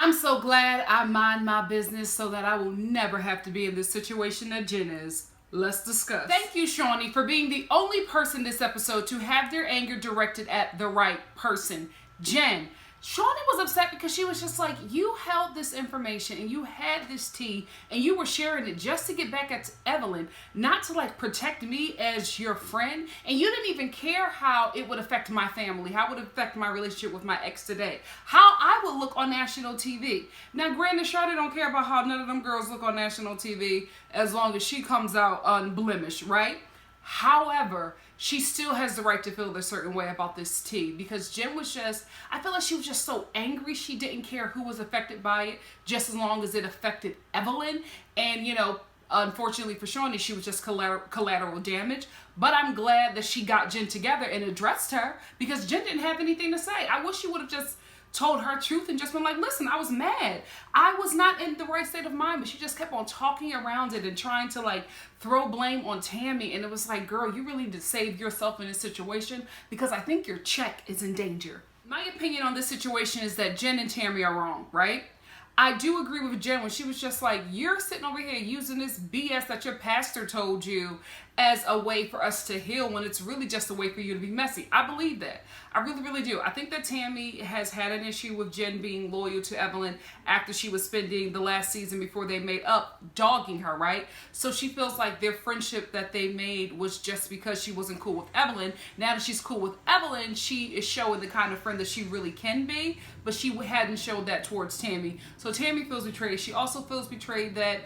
I'm so glad I mind my business so that I will never have to be in this situation that Jen is. Let's discuss. Thank you, Shawnee, for being the only person this episode to have their anger directed at the right person. Jen. Shawnee was upset because she was just like, you held this information and you had this tea and you were sharing it just to get back at Evelyn, not to like protect me as your friend. And you didn't even care how it would affect my family, how it would affect my relationship with my ex today, how I would look on national TV. Now, granted, Shawnee don't care about how none of them girls look on national TV as long as she comes out unblemished, right? However, she still has the right to feel a certain way about this tea because Jen was just, I feel like she was just so angry she didn't care who was affected by it just as long as it affected Evelyn. And, unfortunately for Shawnee, she was just collateral damage. But I'm glad that she got Jen together and addressed her because Jen didn't have anything to say. I wish she would have just told her truth and just been like, listen, I was mad. I was not in the right state of mind, but she just kept on talking around it and trying to like throw blame on Tami. And it was like, girl, you really need to save yourself in this situation because I think your check is in danger. My opinion on this situation is that Jen and Tami are wrong, right? I do agree with Jen when she was just like, you're sitting over here using this BS that your pastor told you as a way for us to heal when it's really just a way for you to be messy. I believe that. I really, really do. I think that Tami has had an issue with Jen being loyal to Evelyn after she was spending the last season before they made up dogging her, right? So she feels like their friendship that they made was just because she wasn't cool with Evelyn. Now that she's cool with Evelyn, she is showing the kind of friend that she really can be, but she hadn't showed that towards Tami. So Tami feels betrayed. She also feels betrayed that,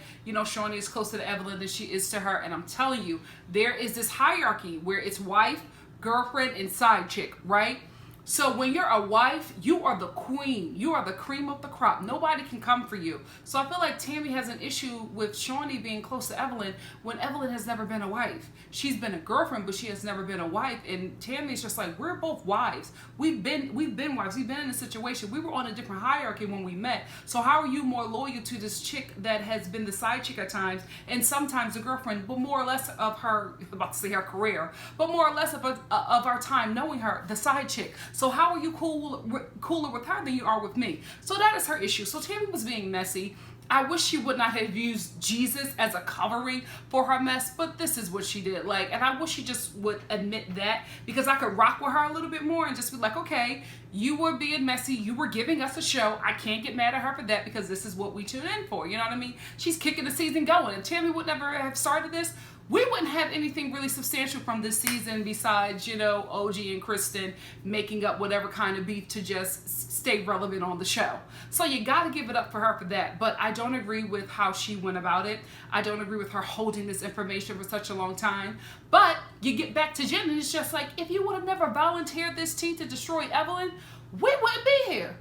Shawnee is closer to Evelyn than she is to her. And I'm telling you, there is this hierarchy where it's wife, girlfriend, and side chick, right? So when you're a wife, you are the queen. You are the cream of the crop. Nobody can come for you. So I feel like Tami has an issue with Shawnee being close to Evelyn when Evelyn has never been a wife. She's been a girlfriend, but she has never been a wife. And Tammy's just like, we're both wives. We've been wives. We've been in a situation. We were on a different hierarchy when we met. So how are you more loyal to this chick that has been the side chick at times and sometimes the girlfriend, but more or less of her, I'm about to say her career, but more or less of our time knowing her, the side chick. So how are you cooler with her than you are with me? So that is her issue. So Tami was being messy. I wish she would not have used Jesus as a covering for her mess, but this is what she did. And I wish she just would admit that because I could rock with her a little bit more and just be like, okay, you were being messy. You were giving us a show. I can't get mad at her for that because this is what we tune in for. You know what I mean? She's kicking the season going. If Tami would never have started this, we wouldn't have anything really substantial from this season besides, OG and Kristen making up whatever kind of beef to just stay relevant on the show. So you got to give it up for her for that. But I don't agree with how she went about it. I don't agree with her holding this information for such a long time. But you get back to Jen and it's just like, if you would have never volunteered this tea to destroy Evelyn, we wouldn't be here.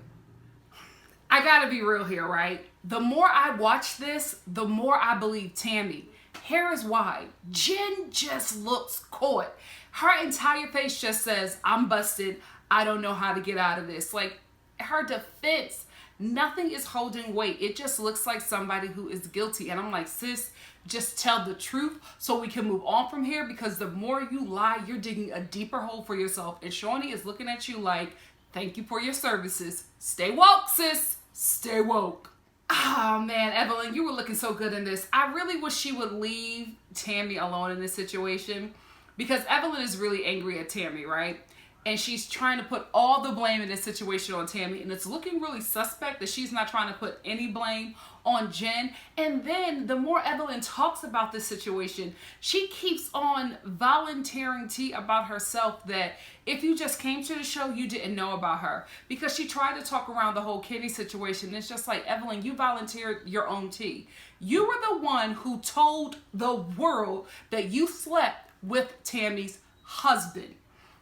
I got to be real here, right? The more I watch this, the more I believe Tami. Here is why. Jen just looks caught. Her entire face just says, I'm busted. I don't know how to get out of this. Like, her defense, nothing is holding weight. It just looks like somebody who is guilty. And I'm like, sis, just tell the truth so we can move on from here because the more you lie, you're digging a deeper hole for yourself. And Shawnee is looking at you like, thank you for your services. Stay woke, sis. Stay woke. Oh man, Evelyn, you were looking so good in this. I really wish she would leave Tami alone in this situation because Evelyn is really angry at Tami, right? And she's trying to put all the blame in this situation on Tami, and it's looking really suspect that she's not trying to put any blame on Jen. And then the more Evelyn talks about this situation, she keeps on volunteering tea about herself that if you just came to the show, you didn't know about her. Because she tried to talk around the whole Kenny situation. It's just like, Evelyn, you volunteered your own tea. You were the one who told the world that you slept with Tami's husband.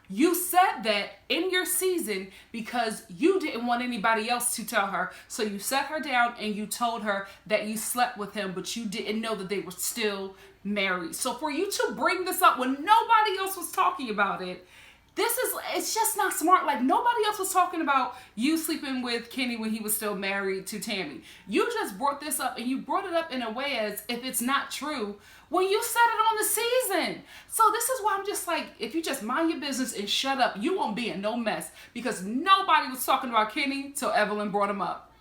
You said that in your season because you didn't want anybody else to tell her. So you sat her down and you told her that you slept with him, but you didn't know that they were still married. So for you to bring this up when nobody else was talking about it, it's just not smart. Like, nobody else was talking about you sleeping with Kenny when he was still married to Tami. You just brought this up, and you brought it up in a way as if it's not true when you said it on the season. So this is why I'm just like, if you just mind your business and shut up, you won't be in no mess because nobody was talking about Kenny till Evelyn brought him up.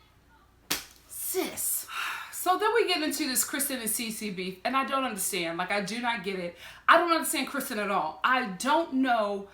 So then we get into this Kristen and Cece beef, and I don't understand. Like, I do not get it. I don't understand Kristen at all. I don't know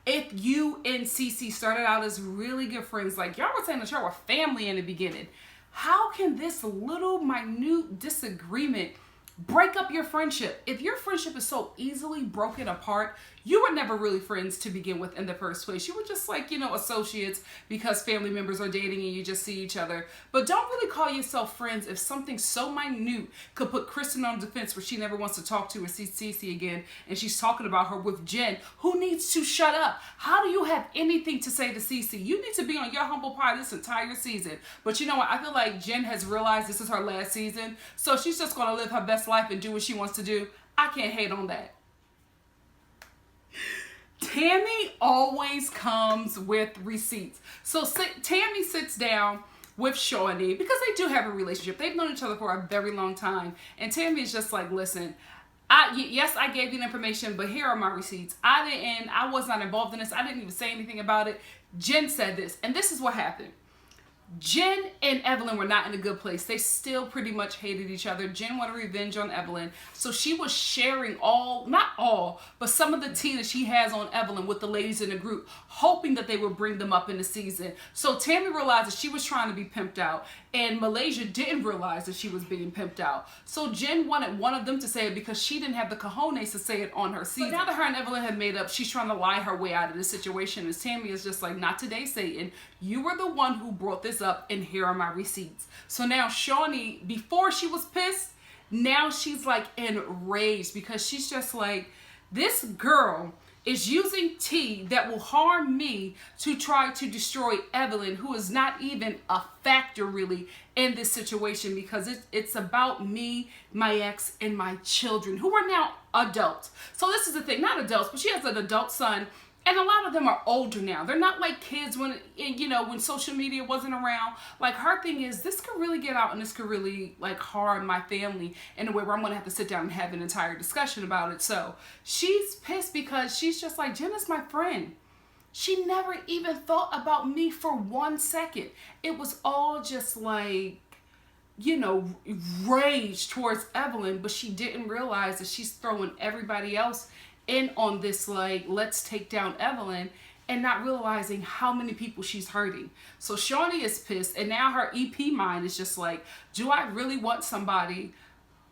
if you and Cece started out as really good friends. Like, y'all were saying that y'all were family in the beginning. How can this little minute disagreement break up your friendship? If your friendship is so easily broken apart, you were never really friends to begin with in the first place. You were just like, associates because family members are dating and you just see each other. But don't really call yourself friends if something so minute could put Kristen on defense where she never wants to talk to or see Cece again, and she's talking about her with Jen, who needs to shut up. How do you have anything to say to Cece? You need to be on your humble pie this entire season. But you know what? I feel like Jen has realized this is her last season, so she's just going to live her best life and do what she wants to do. I can't hate on that. Tami always comes with receipts. So Tami sits down with Shawnee because they do have a relationship. They've known each other for a very long time. And Tami is just like, listen, yes, I gave you the information, but here are my receipts. I was not involved in this. I didn't even say anything about it. Jen said this, and this is what happened. Jen and Evelyn were not in a good place. They still pretty much hated each other. Jen wanted revenge on Evelyn. So she was sharing not all, but some of the tea that she has on Evelyn with the ladies in the group, hoping that they would bring them up in the season. So Tami realized that she was trying to be pimped out, and Malaysia didn't realize that she was being pimped out. So Jen wanted one of them to say it because she didn't have the cojones to say it on her season. But now that her and Evelyn have made up, she's trying to lie her way out of this situation. And Tami is just like, not today, Satan. You were the one who brought this up, and here are my receipts. So now Shawnee, before she was pissed, now she's like enraged because she's just like, this girl is using tea that will harm me to try to destroy Evelyn, who is not even a factor really in this situation, because it's about me, my ex, and my children, who are now adults. So this is the thing, not adults, but she has an adult son. And a lot of them are older now. They're not like kids when social media wasn't around. Like, her thing is, this could really get out and this could really like harm my family in a way where I'm going to have to sit down and have an entire discussion about it. So she's pissed because she's just like, Jen is my friend. She never even thought about me for 1 second. It was all just like, rage towards Evelyn, but she didn't realize that she's throwing everybody else in on this, like, let's take down Evelyn, and not realizing how many people she's hurting. So Shawnee is pissed, and now her EP mind is just like, do I really want somebody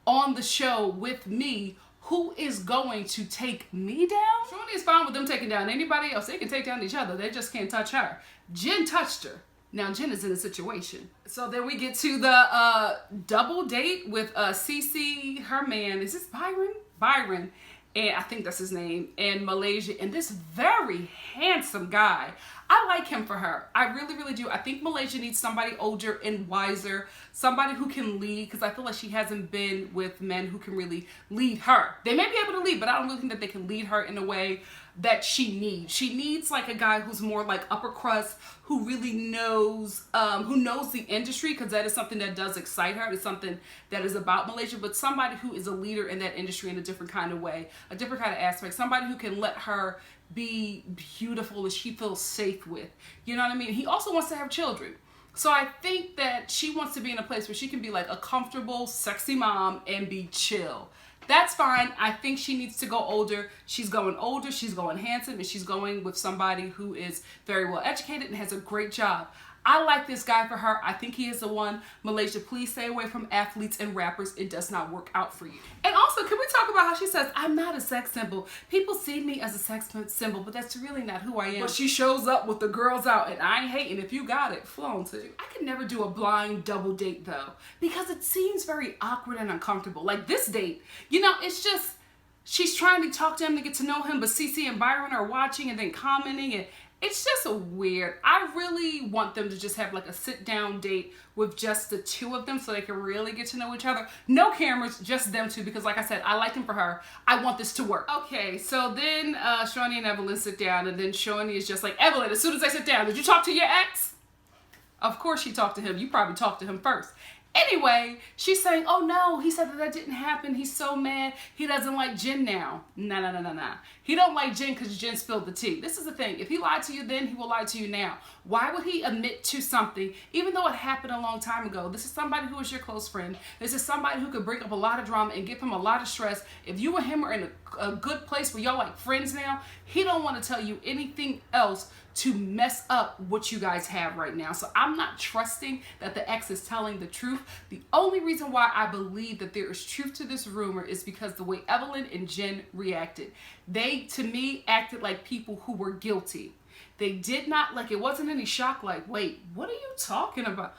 on the show with me who is going to take me down? Shawnee is fine with them taking down anybody else. They can take down each other. They just can't touch her. Jen touched her. Now Jen is in a situation. So then we get to the double date with Cece, her man. Is this Byron? Byron. And I think that's his name, and Malaysia, and this very handsome guy. I like him for her. I really, really do. I think Malaysia needs somebody older and wiser, somebody who can lead, because I feel like she hasn't been with men who can really lead her. They may be able to lead, but I don't really think that they can lead her in a way that she needs. She needs like a guy who's more like upper crust, who really knows, the industry, because that is something that does excite her. It's something that is about Malaysia, but somebody who is a leader in that industry in a different kind of way, a different kind of aspect, somebody who can let her be beautiful as she feels safe with. You know what I mean? He also wants to have children. So I think that she wants to be in a place where she can be like a comfortable, sexy mom and be chill. That's fine. I think she needs to go older. She's going older, she's going handsome, and she's going with somebody who is very well educated and has a great job. I like this guy for her. I think he is the one. Malaysia, please stay away from athletes and rappers. It does not work out for you. And also, can we talk about how she says, I'm not a sex symbol. People see me as a sex symbol, but that's really not who I am. But she shows up with the girls out, and I ain't hating. If you got it, flown to. I could never do a blind double date, though, because it seems very awkward and uncomfortable. Like this date, it's just, she's trying to talk to him to get to know him, but Cece and Byron are watching and then commenting, and it's just a weird. I really want them to just have like a sit down date with just the two of them so they can really get to know each other. No cameras, just them two, because like I said, I like him for her. I want this to work. Okay, so then Shawnee and Evelyn sit down, and then Shawnee is just like, Evelyn, as soon as I sit down, did you talk to your ex? Of course she talked to him. You probably talked to him first. Anyway, she's saying, oh no, he said that didn't happen. He's so mad. He doesn't like Jen now. Nah. He don't like Jen because Jen spilled the tea. This is the thing. If he lied to you then, he will lie to you now. Why would he admit to something, even though it happened a long time ago? This is somebody who is your close friend. This is somebody who could bring up a lot of drama and give him a lot of stress. If you and him are in a good place where y'all like friends now, he don't want to tell you anything else to mess up what you guys have right now. So I'm not trusting that the ex is telling the truth. The only reason why I believe that there is truth to this rumor is because the way Evelyn and Jen reacted. They, to me, acted like people who were guilty. They did not, like, it wasn't any shock, like, wait, what are you talking about?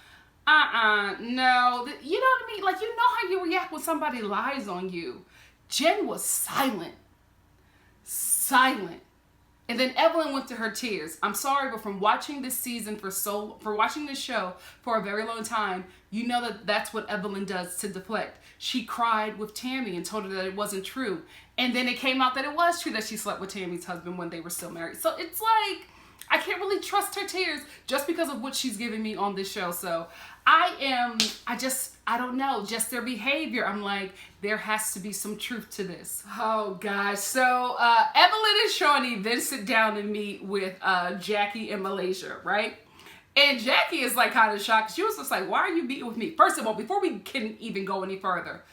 No. You know what I mean? Like, you know how you react when somebody lies on you. Jen was silent. And then Evelyn went to her tears. I'm sorry, but from watching this season for watching this show for a very long time, you know that that's what Evelyn does to deflect. She cried with Tami and told her that it wasn't true. And then it came out that it was true that she slept with Tami's husband when they were still married. So it's like, I can't really trust her tears just because of what she's giving me on this show. So I don't know, just their behavior. I'm like, there has to be some truth to this. Oh gosh. So Evelyn and Shawnee then sit down and meet with Jackie in Malaysia, right? And Jackie is like kind of shocked. She was just like, why are you meeting with me? First of all, before we can even go any further,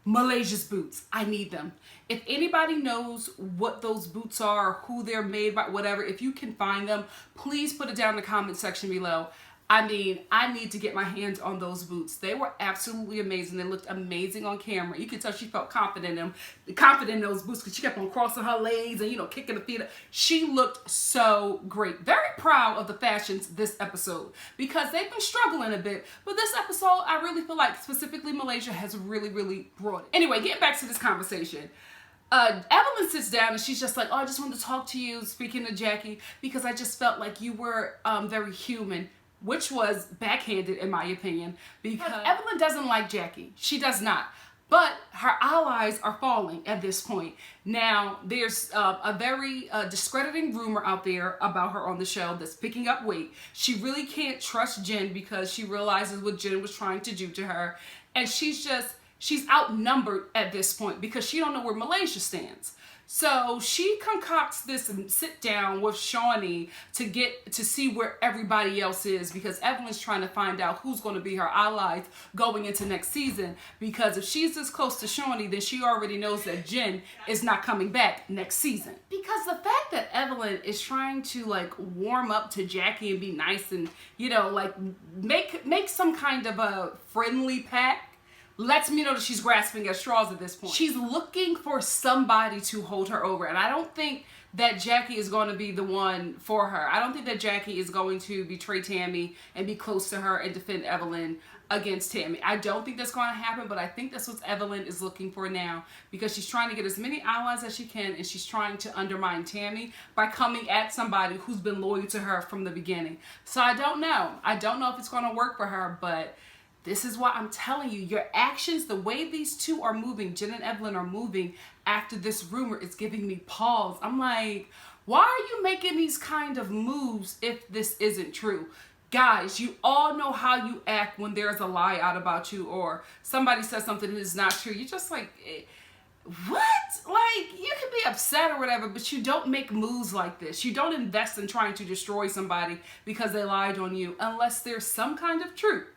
Malaysia's boots, I need them. If anybody knows what those boots are, who they're made by, whatever, if you can find them, please put it down in the comment section below. I mean, I need to get my hands on those boots. They were absolutely amazing. They looked amazing on camera. You could tell she felt confident in those boots because she kept on crossing her legs and, you know, kicking the feet up. She looked so great. Very proud of the fashions this episode because they've been struggling a bit. But this episode, I really feel like specifically Malaysia has really, really brought it. Anyway, getting back to this conversation. Evelyn sits down and she's just like, oh, I just wanted to talk to you, speaking to Jackie, because I just felt like you were very human. Which was backhanded in my opinion because Evelyn doesn't like Jackie. She does not. But her allies are falling at this point. Now, there's a very discrediting rumor out there about her on the show that's picking up weight. She really can't trust Jen because she realizes what Jen was trying to do to her. And she's outnumbered at this point because she don't know where Malaysia stands. So she concocts this sit down with Shawnee to see where everybody else is because Evelyn's trying to find out who's going to be her allies going into next season, because if she's this close to Shawnee, then she already knows that Jen is not coming back next season. Because the fact that Evelyn is trying to like warm up to Jackie and be nice and, you know, like make some kind of a friendly pact lets me know that she's grasping at straws at this point. She's looking for somebody to hold her over. And I don't think that Jackie is going to be the one for her. I don't think that Jackie is going to betray Tami and be close to her and defend Evelyn against Tami. I don't think that's going to happen, but I think that's what Evelyn is looking for now because she's trying to get as many allies as she can and she's trying to undermine Tami by coming at somebody who's been loyal to her from the beginning. So I don't know. I don't know if it's going to work for her, but this is why I'm telling you, your actions, the way these two are moving, Jen and Evelyn are moving after this rumor is giving me pause. I'm like, why are you making these kind of moves if this isn't true? Guys, you all know how you act when there's a lie out about you or somebody says something that is not true. You're just like, what? Like, you can be upset or whatever, but you don't make moves like this. You don't invest in trying to destroy somebody because they lied on you unless there's some kind of truth.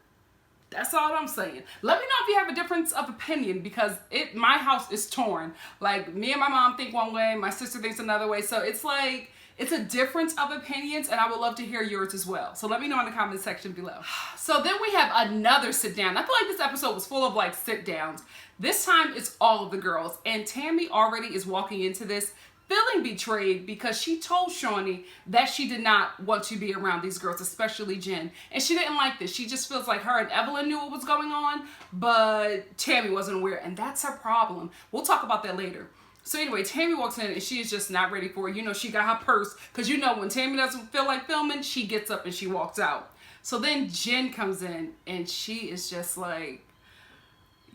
That's all I'm saying. Let me know if you have a difference of opinion because my house is torn. Like, me and my mom think one way, my sister thinks another way. So it's like, it's a difference of opinions and I would love to hear yours as well. So let me know in the comment section below. So then we have another sit down. I feel like this episode was full of like sit downs. This time it's all of the girls and Tami already is walking into this feeling betrayed because she told Shawnee that she did not want to be around these girls, especially Jen. And she didn't like this. She just feels like her and Evelyn knew what was going on, but Tami wasn't aware. And that's her problem. We'll talk about that later. So anyway, Tami walks in and she is just not ready for it. You know, she got her purse because you know when Tami doesn't feel like filming, she gets up and she walks out. So then Jen comes in and she is just like,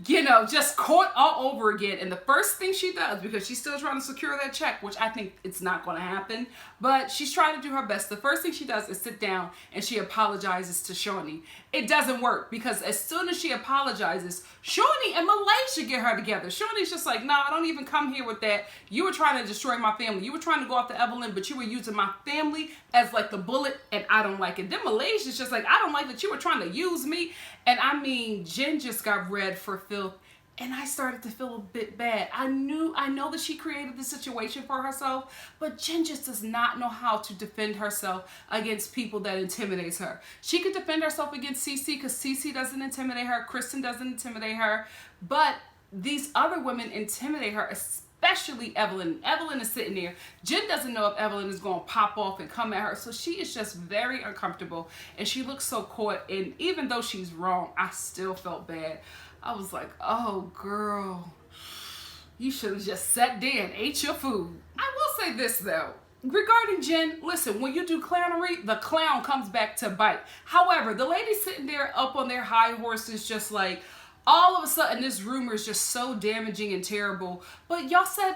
just caught all over again. And the first thing she does, because she's still trying to secure that check, which I think it's not going to happen, but she's trying to do her best. The first thing she does is sit down and she apologizes to Shawnee. It doesn't work, because as soon as she apologizes, Shawnee and Malaysia get her together. Shawnee's just like, nah, I don't even come here with that. You were trying to destroy my family. You were trying to go after Evelyn, but you were using my family as like the bullet, and I don't like it. Then Malaysia's just like, I don't like that you were trying to use me. And I mean, Jen just got red for filth, and I started to feel a bit bad. I know that she created the situation for herself, but Jen just does not know how to defend herself against people that intimidates her. She could defend herself against Cece, because Cece doesn't intimidate her, Kristen doesn't intimidate her, but these other women intimidate her, especially Evelyn. Evelyn is sitting there. Jen doesn't know if Evelyn is going to pop off and come at her. So she is just very uncomfortable, and she looks so caught. And even though she's wrong, I still felt bad. I was like, oh, girl, you should have just sat there and ate your food. I will say this, though. Regarding Jen, listen, when you do clownery, the clown comes back to bite. However, the ladies sitting there up on their high horses just like, all of a sudden, this rumor is just so damaging and terrible. But y'all said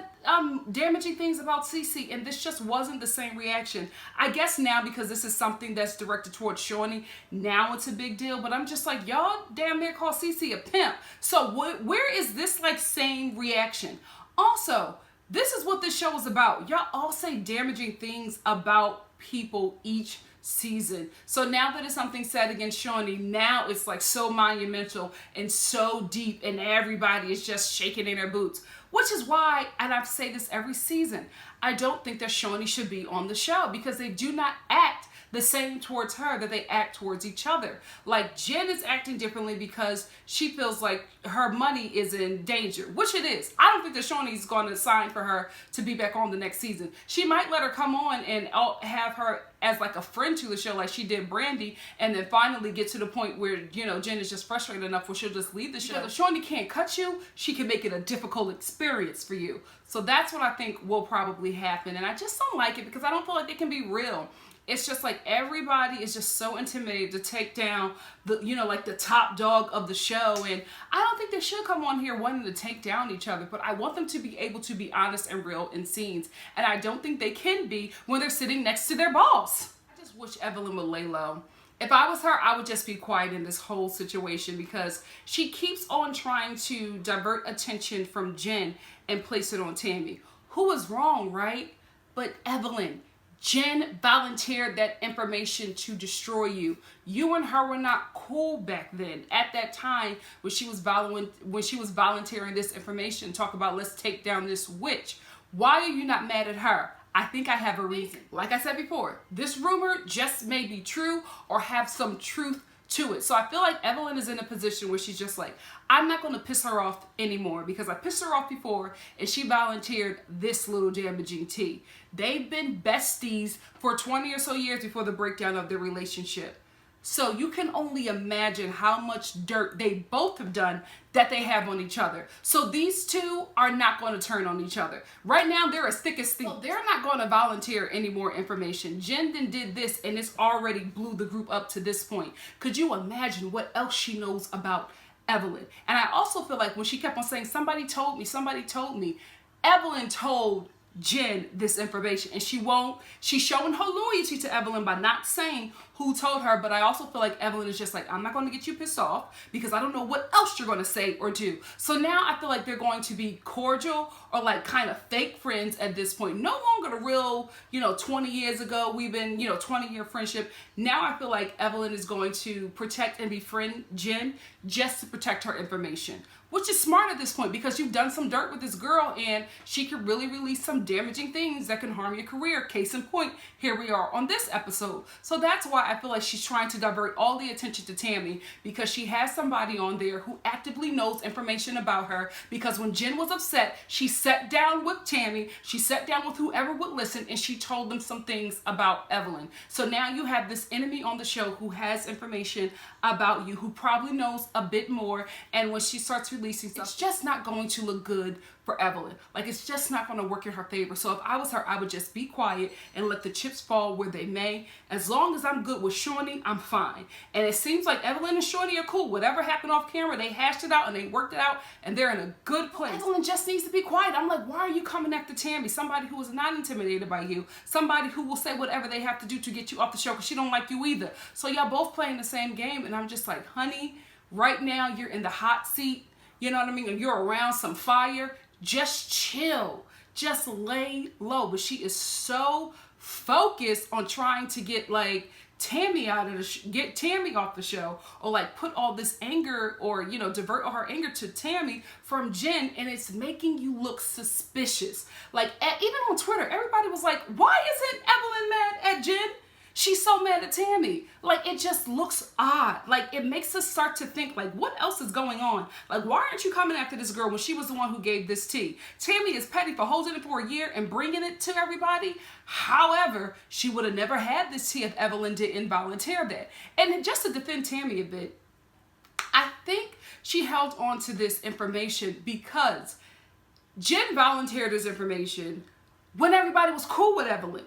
damaging things about Cece, and this just wasn't the same reaction. I guess now, because this is something that's directed towards Shawnee, now it's a big deal. But I'm just like, y'all damn near call Cece a pimp. So where is this like same reaction? Also, this is what this show is about. Y'all all say damaging things about people each season. So now that it's something said against Shawnee, now it's like so monumental and so deep, and everybody is just shaking in their boots. Which is why, and I say this every season, I don't think that Shawnee should be on the show, because they do not act the same towards her that they act towards each other. Like, Jen is acting differently because she feels like her money is in danger, which it is. I don't think that Shawnee's going to sign for her to be back on the next season. She might let her come on and have her as like a friend to the show, like she did Brandy, and then finally get to the point where, Jen is just frustrated enough where she'll just leave the show. Because if Shawnee can't cut you, she can make it a difficult experience for you. So that's what I think will probably happen. And I just don't like it, because I don't feel like it can be real. It's just like everybody is just so intimidated to take down the, like the top dog of the show. And I don't think they should come on here wanting to take down each other, but I want them to be able to be honest and real in scenes. And I don't think they can be when they're sitting next to their boss. I just wish Evelyn would lay low. If I was her, I would just be quiet in this whole situation, because she keeps on trying to divert attention from Jen and place it on Tami. Who was wrong, right? But Evelyn. Jen volunteered that information to destroy you. You and her were not cool back then. At that time, when she was volunteering this information, talk about let's take down this witch. Why are you not mad at her? I think I have a reason. Like I said before, this rumor just may be true or have some truth to it. So I feel like Evelyn is in a position where she's just like, I'm not going to piss her off anymore, because I pissed her off before and she volunteered this little damaging tea. They've been besties for 20 or so years before the breakdown of their relationship. So you can only imagine how much dirt they both have done that they have on each other. So these two are not going to turn on each other. Right now, they're as thick as thieves. So they're not going to volunteer any more information. Jen then did this, and it's already blew the group up to this point. Could you imagine what else she knows about Evelyn? And I also feel like when she kept on saying, somebody told me, Evelyn told Jen this information, and she's showing her loyalty to Evelyn by not saying who told her. But I also feel like Evelyn is just like, I'm not going to get you pissed off, because I don't know what else you're going to say or do. So now I feel like they're going to be cordial or like kind of fake friends at this point. No longer the real, 20 years ago, we've been, 20-year friendship. Now I feel like Evelyn is going to protect and befriend Jen just to protect her information, which is smart at this point, because you've done some dirt with this girl and she could really release some damaging things that can harm your career. Case in point, here we are on this episode. So that's why I feel like she's trying to divert all the attention to Tami, because she has somebody on there who actively knows information about her. Because when Jen was upset, she sat down with Tami, she sat down with whoever would listen, and she told them some things about Evelyn. So now you have this enemy on the show who has information about you, who probably knows a bit more, and when she starts releasing stuff, it's just not going to look good for Evelyn. Like, it's just not going to work in her favor. So if I was her, I would just be quiet and let the chips fall where they may. As long as I'm good good with Shawnee, I'm fine. And it seems like Evelyn and Shawnee are cool. Whatever happened off camera, they hashed it out and they worked it out, and they're in a good place. Evelyn just needs to be quiet. I'm like, why are you coming after Tami? Somebody who is not intimidated by you. Somebody who will say whatever they have to do to get you off the show because she don't like you either. So y'all both playing the same game, and I'm just like, honey, right now you're in the hot seat. You know what I mean? And you're around some fire. Just chill. Just lay low. But she is so focused on trying to get like Tami out of the get Tami off the show, or like put all this anger, or you know, divert all her anger to Tami from Jen, and it's making you look suspicious. Like even on Twitter, everybody was like, why isn't Evelyn mad at Jen? She's so mad at Tami. Like, it just looks odd. Like, it makes us start to think, like, what else is going on? Like, why aren't you coming after this girl when she was the one who gave this tea? Tami is petty for holding it for a year and bringing it to everybody. However, she would have never had this tea if Evelyn didn't volunteer that. And just to defend Tami a bit, I think she held on to this information because Jen volunteered this information when everybody was cool with Evelyn.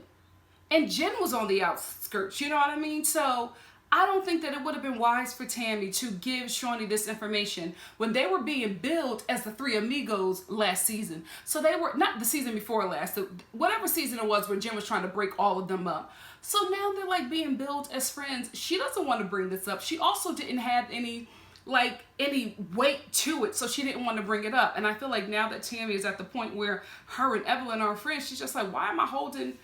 And Jen was on the outskirts, you know what I mean? So I don't think that it would have been wise for Tami to give Shawnee this information when they were being billed as the three amigos last season. So they were, not the season before last, whatever season it was when Jen was trying to break all of them up. So now they're like being billed as friends. She doesn't want to bring this up. She also didn't have any weight to it, so she didn't want to bring it up. And I feel like now that Tami is at the point where her and Evelyn are friends, she's just like, why am I holding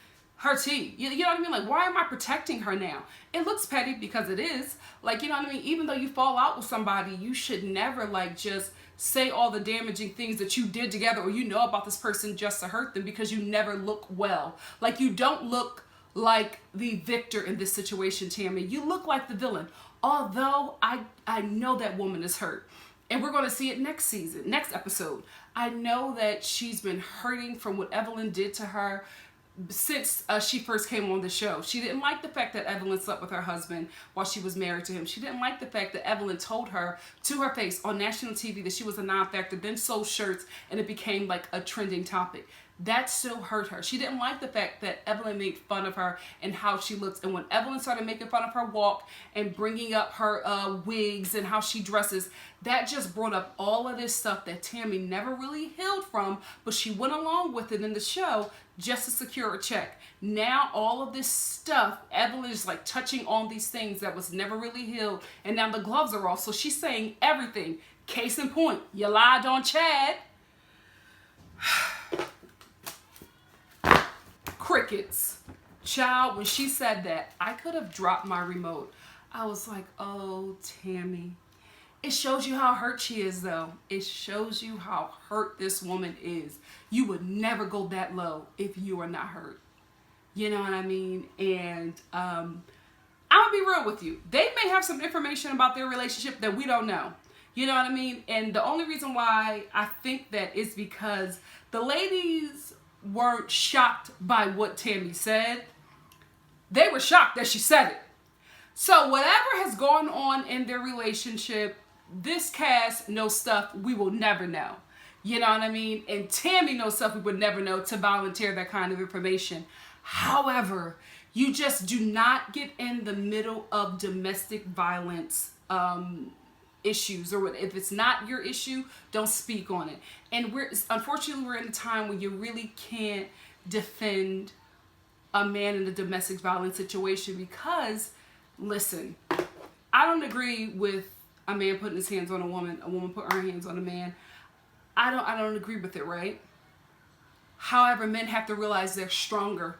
her tea? You know what I mean? Like, why am I protecting her now? It looks petty because it is. Like, you know what I mean? Even though you fall out with somebody, you should never like just say all the damaging things that you did together, or you know about this person just to hurt them, because you never look well. Like, you don't look like the victor in this situation, Tami. You look like the villain. Although I know that woman is hurt. And we're going to see it next season, next episode. I know that she's been hurting from what Evelyn did to her since she first came on the show. She didn't like the fact that Evelyn slept with her husband while she was married to him. She didn't like the fact that Evelyn told her to her face on national TV that she was a non-factor, then sold shirts, and it became like a trending topic. That still hurt her. She didn't like the fact that Evelyn made fun of her and how she looks. And when Evelyn started making fun of her walk and bringing up her wigs and how she dresses, that just brought up all of this stuff that Tami never really healed from, but she went along with it in the show just to secure a check. Now all of this stuff, Evelyn is like touching on these things that was never really healed, and now the gloves are off. So she's saying everything. Case in point, you lied on Chad. Crickets. Child, when she said that, I could have dropped my remote. I was like, oh, Tami. It shows you how hurt she is, though. It shows you how hurt this woman is. You would never go that low if you are not hurt. You know what I mean? And I'm gonna be real with you. They may have some information about their relationship that we don't know. You know what I mean? And the only reason why I think that is because the ladies weren't shocked by what Tami said. They were shocked that she said it. So whatever has gone on in their relationship, this cast knows stuff we will never know. You know what I mean? And Tami knows stuff we would never know to volunteer that kind of information. However, you just do not get in the middle of domestic violence issues, or if it's not your issue, don't speak on it. And unfortunately we're in a time where you really can't defend a man in a domestic violence situation, because listen, I don't agree with a man putting his hands on a woman putting her hands on a man. I don't agree with it, right? However, men have to realize they're stronger.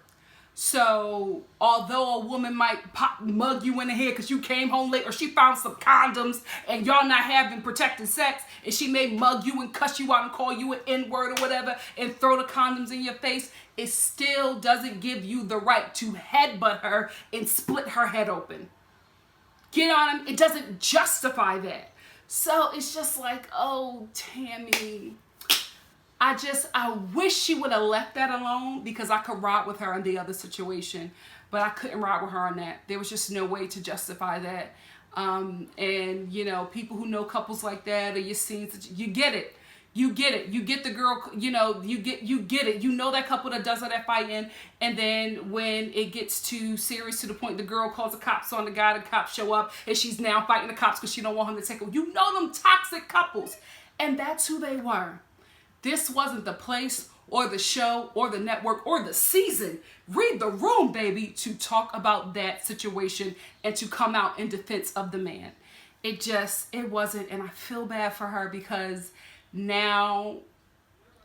So although a woman might mug you in the head because you came home late, or she found some condoms and y'all not having protected sex, and she may mug you and cuss you out and call you an N-word or whatever and throw the condoms in your face, it still doesn't give you the right to headbutt her and split her head open. You know what I mean? It doesn't justify that. So it's just like, oh, Tami, I wish she would have left that alone, because I could ride with her in the other situation, but I couldn't ride with her on that. There was just no way to justify that. And you know, people who know couples like that, or your scenes, you get it. You get it. You get the girl, you know, you get it. You know that couple that does all that fighting, and then when it gets too serious to the point the girl calls the cops on the guy, the cops show up, and she's now fighting the cops because she don't want him to take her. You know them toxic couples. And that's who they were. This wasn't the place or the show or the network or the season. Read the room, baby, to talk about that situation and to come out in defense of the man. It wasn't, and I feel bad for her because now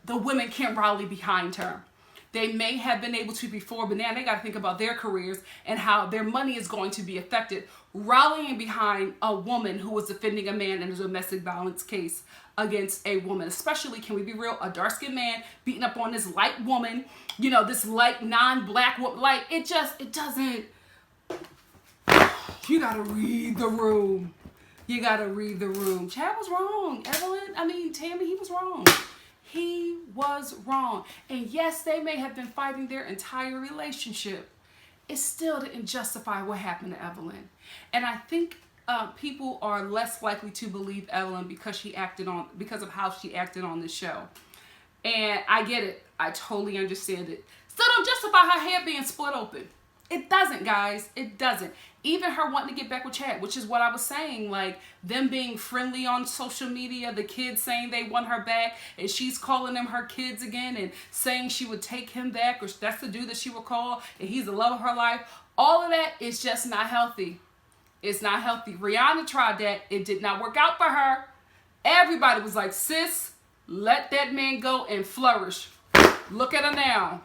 the women can't rally behind her. They may have been able to before, but now they got to think about their careers and how their money is going to be affected. Rallying behind a woman who was defending a man in a domestic violence case against a woman, especially, can we be real, a dark-skinned man beating up on this light woman, you know, this light non-black woman. Like, it doesn't, you got to read the room. You got to read the room. Chad was wrong. Tami, he was wrong. He was wrong. And yes, they may have been fighting their entire relationship. It still didn't justify what happened to Evelyn. And I think people are less likely to believe Evelyn because of how she acted on this show. And I get it. I totally understand it. Still don't justify her hair being split open. It doesn't, guys. It doesn't. Even her wanting to get back with Chad, which is what I was saying, like them being friendly on social media, the kids saying they want her back, and she's calling them her kids again and saying she would take him back, or that's the dude that she would call, and he's the love of her life. All of that is just not healthy. It's not healthy. Rihanna tried that. It did not work out for her. Everybody was like, sis, let that man go and flourish. Look at her now.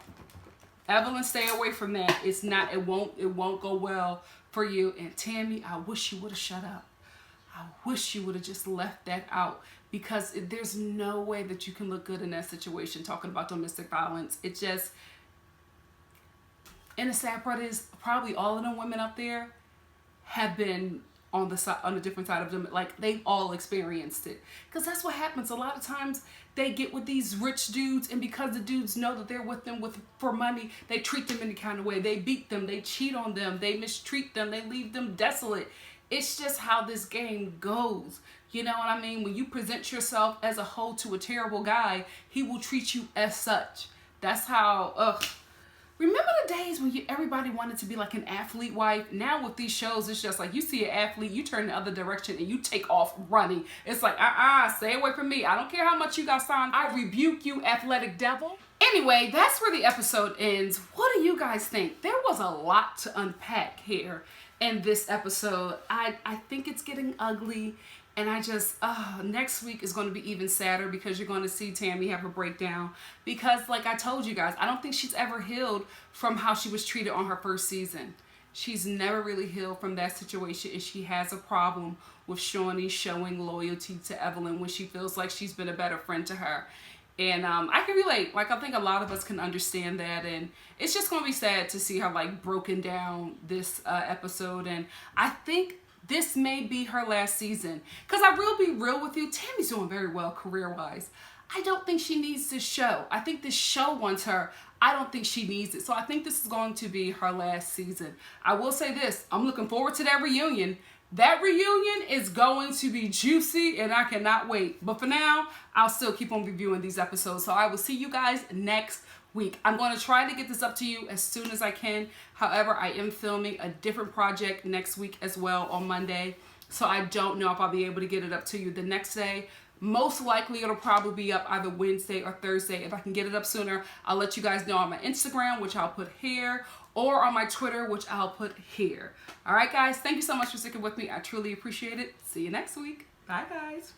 Evelyn, stay away from that. It won't go well for you. And Tami, I wish you would have shut up. I wish you would have just left that out, because there's no way that you can look good in that situation talking about domestic violence. It just, and the sad part is probably all of them women up there have been on the different side of them. Like, they've all experienced it, because that's what happens. A lot of times they get with these rich dudes, and because the dudes know that they're with them for money, they treat them any kind of way. They beat them, they cheat on them, they mistreat them, they leave them desolate. It's just how this game goes. You know what I mean? When you present yourself as a hoe to a terrible guy, he will treat you as such. That's how, Remember the days when everybody wanted to be like an athlete wife? Now with these shows, it's just like you see an athlete, you turn the other direction and you take off running. It's like, stay away from me. I don't care how much you got signed. I rebuke you, athletic devil. Anyway, that's where the episode ends. What do you guys think? There was a lot to unpack here in this episode. I think it's getting ugly. And I just, next week is going to be even sadder, because you're going to see Tami have a breakdown. Because like I told you guys, I don't think she's ever healed from how she was treated on her first season. She's never really healed from that situation. And she has a problem with Shawnee showing loyalty to Evelyn when she feels like she's been a better friend to her. And I can relate. Like, I think a lot of us can understand that. And it's just going to be sad to see her like broken down this episode. And I think this may be her last season. Because I will be real with you, Tami's doing very well career-wise. I don't think she needs this show. I think this show wants her. I don't think she needs it. So I think this is going to be her last season. I will say this. I'm looking forward to that reunion. That reunion is going to be juicy, and I cannot wait. But for now, I'll still keep on reviewing these episodes. So I will see you guys next week. I'm going to try to get this up to you as soon as I can. However, I am filming a different project next week as well on Monday. So I don't know if I'll be able to get it up to you the next day. Most likely it'll probably be up either Wednesday or Thursday. If I can get it up sooner, I'll let you guys know on my Instagram, which I'll put here, or on my Twitter, which I'll put here. All right, guys. Thank you so much for sticking with me. I truly appreciate it. See you next week. Bye, guys.